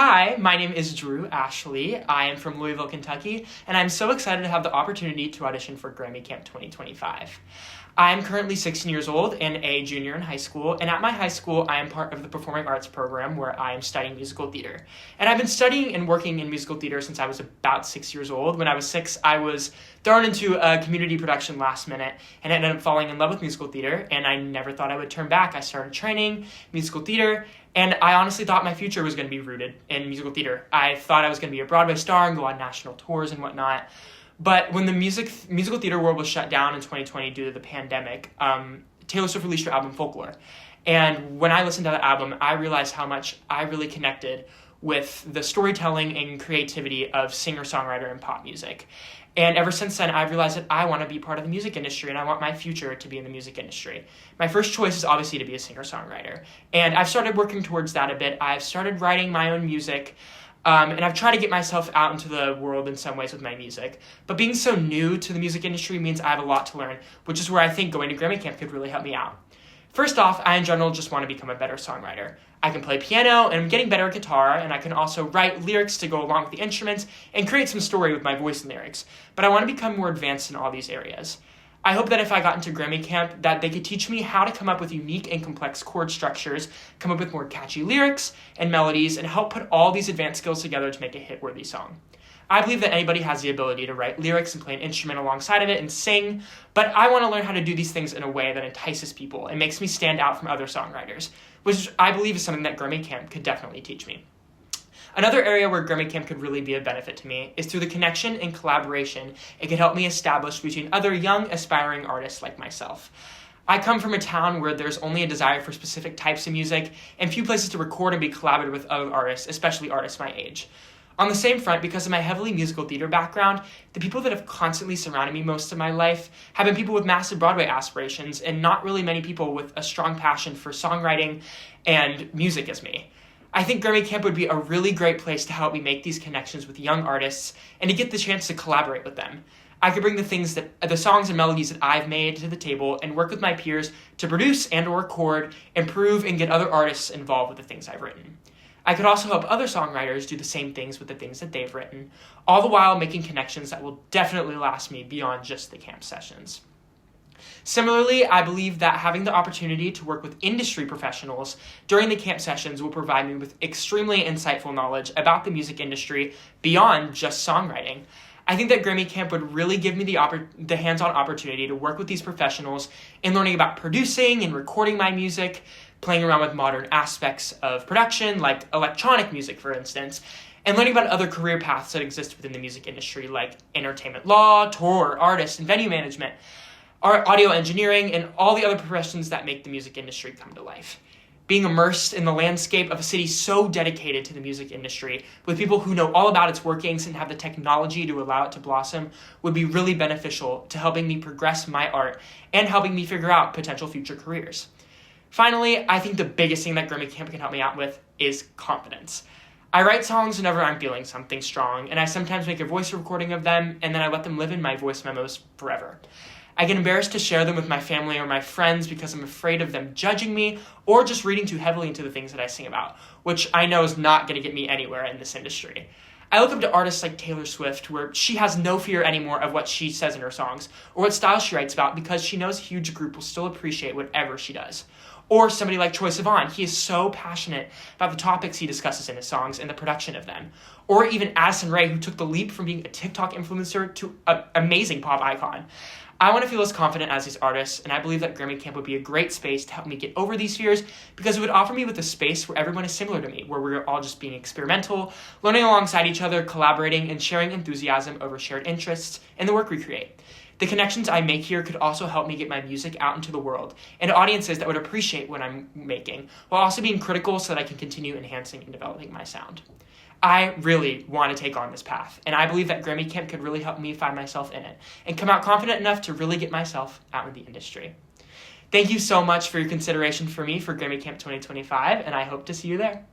Hi, my name is Drew Ashley. I am from Louisville, Kentucky, and I'm so excited to have the opportunity to audition for Grammy Camp 2025. I'm currently 16 years old and a junior in high school, and at my high school, I am part of the performing arts program where I am studying musical theater. And I've been studying and working in musical theater since I was about 6 years old. When I was 6, I was thrown into a community production last minute and ended up falling in love with musical theater, and I never thought I would turn back. I started training musical theater, and I honestly thought my future was going to be rooted in musical theater. I thought I was going to be a Broadway star and go on national tours and whatnot. But when the musical theater world was shut down in 2020 due to the pandemic, Taylor Swift released her album Folklore. And when I listened to that album, I realized how much I really connected with the storytelling and creativity of singer-songwriter and pop music. And ever since then, I've realized that I want to be part of the music industry and I want my future to be in the music industry. My first choice is obviously to be a singer-songwriter. And I've started working towards that a bit. I've started writing my own music. And I've tried to get myself out into the world in some ways with my music. But being so new to the music industry means I have a lot to learn, which is where I think going to Grammy Camp could really help me out. First off, I in general just want to become a better songwriter. I can play piano, and I'm getting better at guitar, and I can also write lyrics to go along with the instruments and create some story with my voice and lyrics. But I want to become more advanced in all these areas. I hope that if I got into Grammy Camp, that they could teach me how to come up with unique and complex chord structures, come up with more catchy lyrics and melodies, and help put all these advanced skills together to make a hit-worthy song. I believe that anybody has the ability to write lyrics and play an instrument alongside of it and sing, but I want to learn how to do these things in a way that entices people and makes me stand out from other songwriters, which I believe is something that Grammy Camp could definitely teach me. Another area where Grammy Camp could really be a benefit to me is through the connection and collaboration it could help me establish between other young, aspiring artists like myself. I come from a town where there's only a desire for specific types of music and few places to record and be collaborative with other artists, especially artists my age. On the same front, because of my heavily musical theater background, the people that have constantly surrounded me most of my life have been people with massive Broadway aspirations and not really many people with a strong passion for songwriting and music as me. I think Grammy Camp would be a really great place to help me make these connections with young artists and to get the chance to collaborate with them. I could bring the songs and melodies that I've made to the table and work with my peers to produce and or record, improve, and get other artists involved with the things I've written. I could also help other songwriters do the same things with the things that they've written, all the while making connections that will definitely last me beyond just the camp sessions. Similarly, I believe that having the opportunity to work with industry professionals during the camp sessions will provide me with extremely insightful knowledge about the music industry beyond just songwriting. I think that Grammy Camp would really give me the hands-on opportunity to work with these professionals in learning about producing and recording my music, playing around with modern aspects of production, like electronic music, for instance, and learning about other career paths that exist within the music industry, like entertainment law, tour, artist, and venue management, audio engineering, and all the other professions that make the music industry come to life. Being immersed in the landscape of a city so dedicated to the music industry, with people who know all about its workings and have the technology to allow it to blossom, would be really beneficial to helping me progress my art and helping me figure out potential future careers. Finally, I think the biggest thing that Grammy Camp can help me out with is confidence. I write songs whenever I'm feeling something strong, and I sometimes make a voice recording of them, and then I let them live in my voice memos forever. I get embarrassed to share them with my family or my friends because I'm afraid of them judging me or just reading too heavily into the things that I sing about, which I know is not going to get me anywhere in this industry. I look up to artists like Taylor Swift, where she has no fear anymore of what she says in her songs or what style she writes about because she knows a huge group will still appreciate whatever she does. Or somebody like Troye Sivan, he is so passionate about the topics he discusses in his songs and the production of them. Or even Addison Rae, who took the leap from being a TikTok influencer to an amazing pop icon. I want to feel as confident as these artists, and I believe that Grammy Camp would be a great space to help me get over these fears because it would offer me with a space where everyone is similar to me, where we're all just being experimental, learning alongside each other, collaborating, and sharing enthusiasm over shared interests in the work we create. The connections I make here could also help me get my music out into the world and to audiences that would appreciate what I'm making, while also being critical so that I can continue enhancing and developing my sound. I really want to take on this path, and I believe that Grammy Camp could really help me find myself in it and come out confident enough to really get myself out in the industry. Thank you so much for your consideration for me for Grammy Camp 2025, and I hope to see you there.